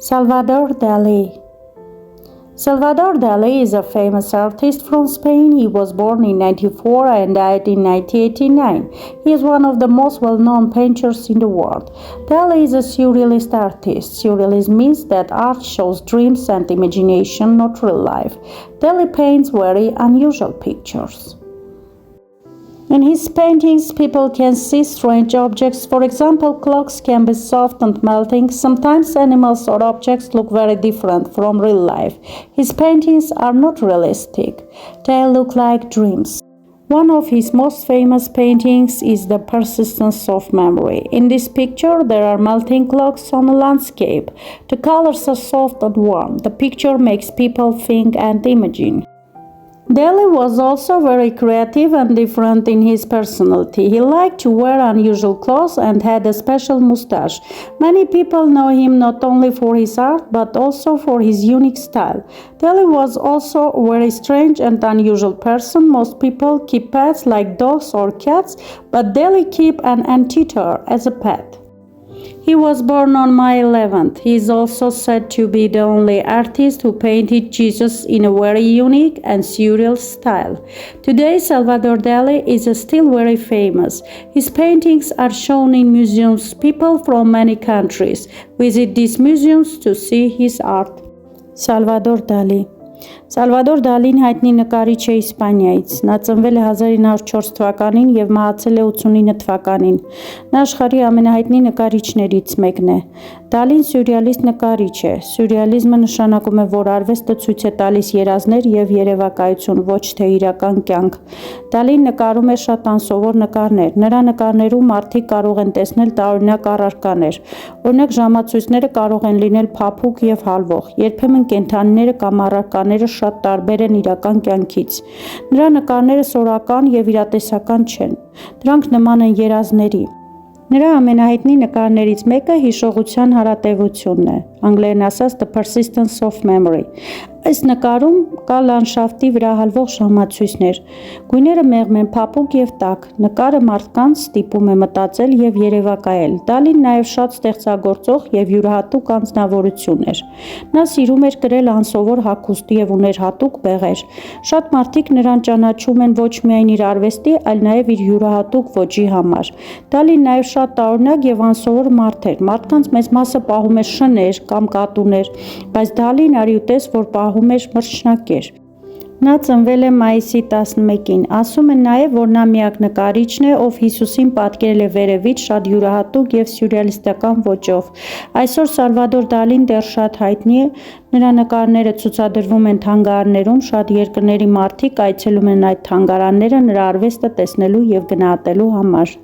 Salvador Dali. Salvador Dali is a famous artist from Spain. He was born in 1994 and died in 1989. He is one of the most well-known painters in the world. Dali is a surrealist artist. Surrealism means that art shows dreams and imagination, not real life. Dali paints very unusual pictures. In his paintings, people can see strange objects. For example, clocks can be soft and melting. Sometimes animals or objects look very different from real life. His paintings are not realistic. They look like dreams. One of his most famous paintings is The Persistence of Memory. In this picture, there are melting clocks on a landscape. The colors are soft and warm. The picture makes people think and imagine. Dali was also very creative and different in his personality. He liked to wear unusual clothes and had a special mustache. Many people know him not only for his art but also for his unique style. Dali was also a very strange and unusual person. Most people keep pets like dogs or cats, but Dali kept an anteater as a pet. He was born on May 11th. He is also said to be the only artist who painted Jesus in a very unique and surreal style. Today, Salvador Dali is still very famous. His paintings are shown in museums. People from many countries visit these museums to see his art. Salvador Dali. Սալվադոր Դալին հայտնի նկարիչ է Իսպանիայից։ Նա ծնվել է 1904 թվականին եւ մահացել է 89 թվականին։ Նա աշխարհի ամենահայտնի նկարիչներից մեկն է։ Դալին սյուրռեալիստ նկարիչ է։ Սյուրռեալիզմը նշանակում է, որ արվեստը ցույց է տալիս երազներ եւ երևակայություն, ոչ թե իրական կյանք։ Դալին նկարում է շատ անսովոր նկարներ։ Նրա նկարներում մարդիկ կարող են տեսնել տարօրինակ առարկաներ։ Օրինակ ժամացույցները կարող են լինել փափուկ եւ հալվող։ Երբեմն կենդանիները կամ առարկաները շատ տարբեր են իրական կյանքից։ Նրա նկարները սովորական եւ իրատեսական չեն։ Դրանք նման են երազների։ Նրա ամենահայտնի նկարներից մեկը հիշողության հարատևությունն է, անգլերեն ասած The Persistence of Memory։ Այս նկարում կա լանդշաֆտի վրա հալվող ժամացույցներ։ Գույները մեղմ են, փափուկ եւ տաք։ Նկարը մարդկանց ստիպում է մտածել եւ երևակայել։ Դալին նաեւ շատ ստեղծագործող եւ յուրահատուկ անձնավորություն էր։ Նա սիրում էր կրել անսովոր հագուստ եւ ուներ հատուկ բեղեր։ Շատ մարդիկ նրան ճանաչում են ոչ միայն իր արվեստի, այլ նաեւ իր յուրահատուկ ոճի համար։ Դալին նաեւ շատ տարօրինակ եւ անսովոր մարդ էր։ Մարդկանց մեծ մասը պահում է շներ կամ կատուներ, բայց Դալին արի ու տես, որ պահում էր մրջնակեր։ Նա ծնվել է մայիսի 11-ին։ Ասում են նաև, որ նա միակ նկարիչն է, ով Հիսուսին պատկերել է վերևից շատ յուրահատուկ եւ սյուրռեալիստական ոճով։ Այսօր Սալվադոր Դալին դեռ շատ հայտնի է։ Նրա նկարները ցուցադրվում են թանգարաններում, շատ երկրների մարդիկ այցելում են այդ թանգարանները նրա արվեստը տեսնելու եւ գնահատելու համար։